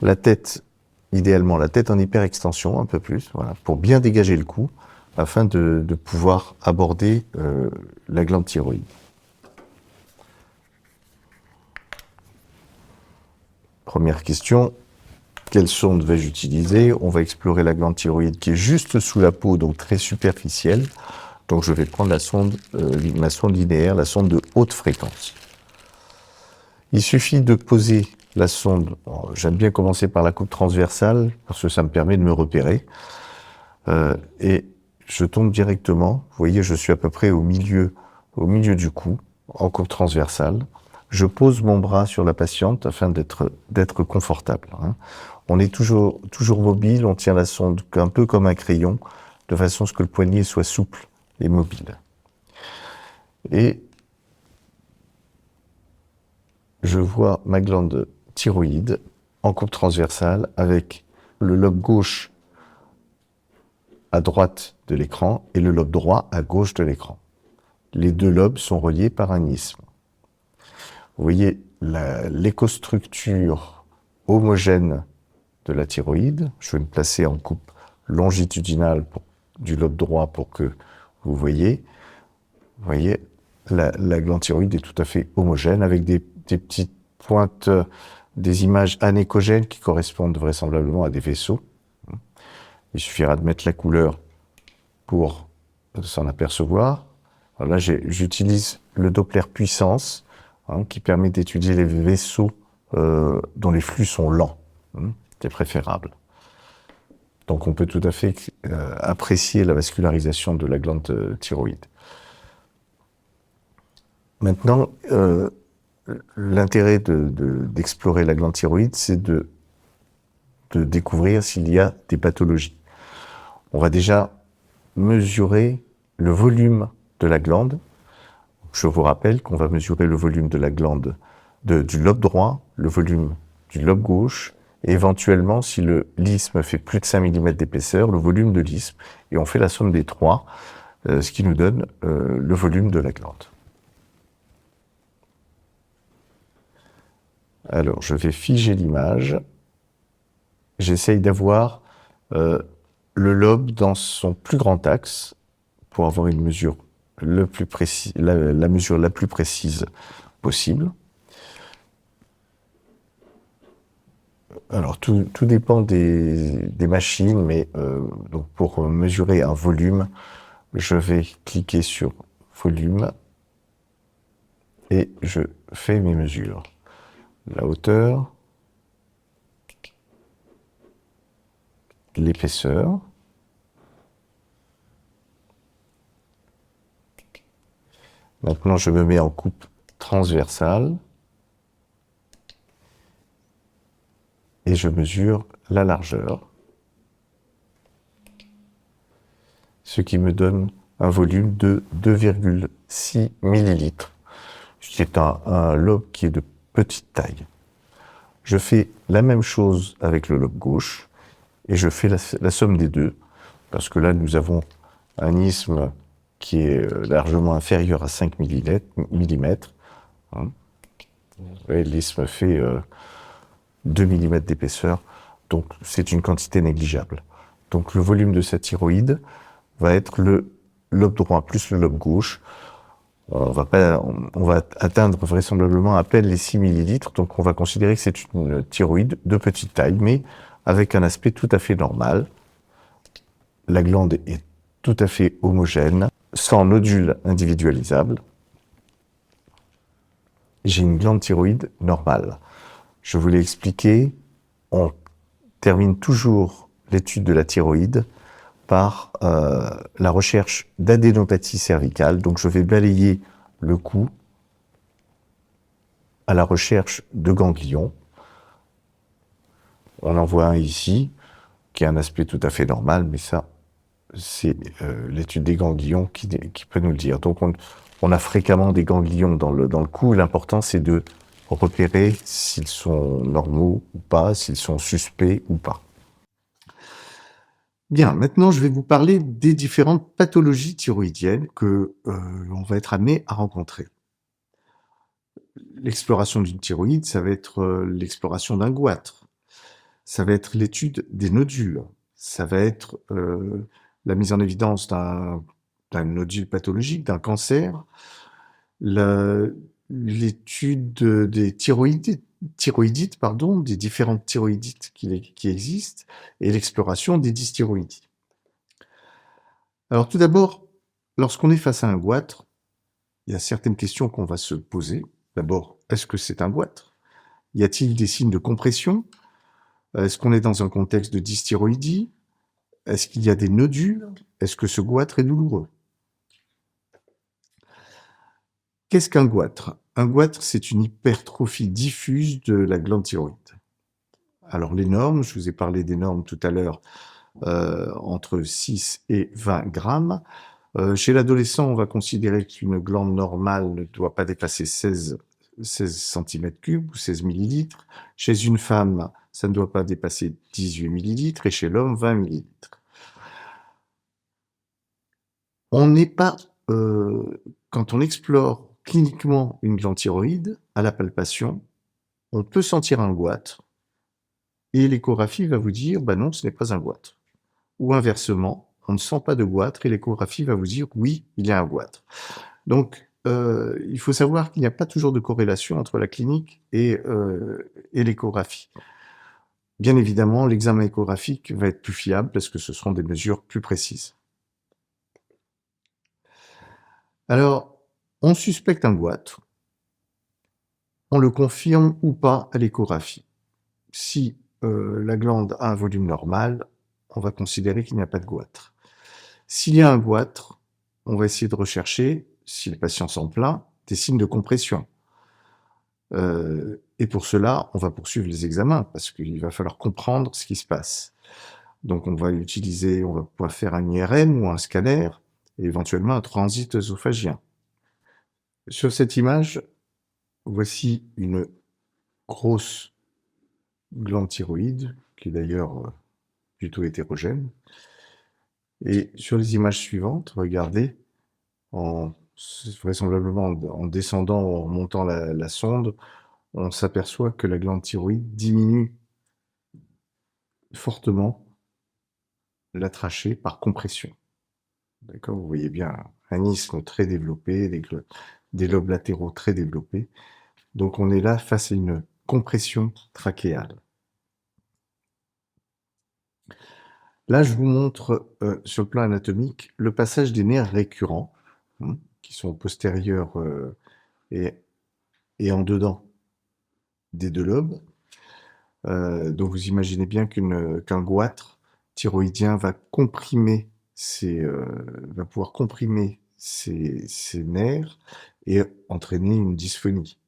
la tête, idéalement la tête en hyperextension, un peu plus, voilà, pour bien dégager le cou, afin de pouvoir aborder la glande thyroïde. Première question, quelle sonde vais-je utiliser? On va explorer la glande thyroïde qui est juste sous la peau, donc très superficielle. Donc je vais prendre la sonde, ma sonde linéaire, la sonde de haute fréquence. Il suffit de poser la sonde, j'aime bien commencer par la coupe transversale, parce que ça me permet de me repérer. Et je tombe directement, vous voyez, je suis à peu près au milieu du cou, en coupe transversale. Je pose mon bras sur la patiente afin d'être confortable. Hein. On est toujours mobile, on tient la sonde un peu comme un crayon, de façon à ce que le poignet soit souple et mobile. Et je vois ma glande thyroïde en coupe transversale avec le lobe gauche à droite de l'écran et le lobe droit à gauche de l'écran. Les deux lobes sont reliés par un isthme. Vous voyez l'écostructure homogène de la thyroïde. Je vais me placer en coupe longitudinale du lobe droit pour que vous voyez. Vous voyez, la glande thyroïde est tout à fait homogène avec des petites pointes, des images anéchogènes qui correspondent vraisemblablement à des vaisseaux. Il suffira de mettre la couleur pour s'en apercevoir. Alors là, j'utilise le Doppler puissance, qui permet d'étudier les vaisseaux dont les flux sont lents. C'est préférable. Donc on peut tout à fait apprécier la vascularisation de la glande thyroïde. Maintenant, l'intérêt d'explorer la glande thyroïde, c'est de découvrir s'il y a des pathologies. On va déjà mesurer le volume de la glande. Je vous rappelle qu'on va mesurer le volume de la glande du lobe droit, le volume du lobe gauche, et éventuellement, si l'isthme fait plus de 5 mm d'épaisseur, le volume de l'isthme, et on fait la somme des trois, ce qui nous donne le volume de la glande. Alors, je vais figer l'image. J'essaye d'avoir le lobe dans son plus grand axe pour avoir une mesure la mesure la plus précise possible. Alors, tout dépend des machines, mais donc pour mesurer un volume, je vais cliquer sur volume et je fais mes mesures. La hauteur, l'épaisseur, maintenant je me mets en coupe transversale et je mesure la largeur, ce qui me donne un volume de 2,6 millilitres. C'est un lobe qui est de petite taille. Je fais la même chose avec le lobe gauche et je fais la somme des deux, parce que là nous avons un isthme qui est largement inférieur à 5 mm. L'isthme fait 2 mm d'épaisseur, donc c'est une quantité négligeable. Donc le volume de cette thyroïde va être le lobe droit plus le lobe gauche. On va atteindre vraisemblablement à peine les 6 millilitres, donc on va considérer que c'est une thyroïde de petite taille, mais avec un aspect tout à fait normal. La glande est tout à fait homogène, sans nodules individualisables. J'ai une glande thyroïde normale. Je vous l'ai expliqué, on termine toujours l'étude de la thyroïde par la recherche d'adénopathie cervicale. Donc je vais balayer le cou à la recherche de ganglions. On en voit un ici, qui a un aspect tout à fait normal, mais ça, c'est l'étude des ganglions qui peut nous le dire. Donc on a fréquemment des ganglions dans le cou. L'important, c'est de repérer s'ils sont normaux ou pas, s'ils sont suspects ou pas. Bien, maintenant je vais vous parler des différentes pathologies thyroïdiennes que l'on va être amené à rencontrer. L'exploration d'une thyroïde, ça va être l'exploration d'un goitre. ça va être l'étude des nodules, ça va être la mise en évidence d'un nodule pathologique, d'un cancer, l'étude des thyroïdites, pardon, des différentes thyroïdites qui existent, et l'exploration des dysthyroïdies. Alors tout d'abord, lorsqu'on est face à un goitre, il y a certaines questions qu'on va se poser. D'abord, est-ce que c'est un goitre? Y a-t-il des signes de compression? Est-ce qu'on est dans un contexte de dysthyroïdie? Est-ce qu'il y a des nodules? Est-ce que ce goitre est douloureux? Qu'est-ce qu'un goitre? Un goitre, c'est une hypertrophie diffuse de la glande thyroïde. Alors les normes, je vous ai parlé des normes tout à l'heure, entre 6 et 20 grammes. Chez l'adolescent, on va considérer qu'une glande normale ne doit pas dépasser 16 cm3 ou 16 millilitres. Chez une femme, ça ne doit pas dépasser 18 millilitres et chez l'homme, 20 millilitres. On n'est pas, quand on explore cliniquement une glande thyroïde, à la palpation, on peut sentir un goitre et l'échographie va vous dire, bah non, ce n'est pas un goitre. Ou inversement, on ne sent pas de goitre et l'échographie va vous dire, oui, il y a un goitre. Donc, il faut savoir qu'il n'y a pas toujours de corrélation entre la clinique et l'échographie. Bien évidemment, l'examen échographique va être plus fiable parce que ce seront des mesures plus précises. Alors, on suspecte un goitre, on le confirme ou pas à l'échographie. Si la glande a un volume normal, on va considérer qu'il n'y a pas de goitre. S'il y a un goitre, on va essayer de rechercher, si le patient s'en plaint, des signes de compression. Et pour cela, on va poursuivre les examens parce qu'il va falloir comprendre ce qui se passe. Donc on va pouvoir faire un IRM ou un scanner et éventuellement un transit œsophagien. Sur cette image, voici une grosse glande thyroïde, qui est d'ailleurs plutôt hétérogène. Et sur les images suivantes, regardez, vraisemblablement en descendant, en remontant la sonde, on s'aperçoit que la glande thyroïde diminue fortement la trachée par compression. D'accord, vous voyez bien un isthme très développé, des lobes latéraux très développés. Donc on est là face à une compression trachéale. Là, je vous montre sur le plan anatomique le passage des nerfs récurrents, qui sont postérieurs et en dedans des deux lobes. Donc vous imaginez bien qu'un goitre thyroïdien va pouvoir comprimer ces nerfs et entraîner une dysphonie.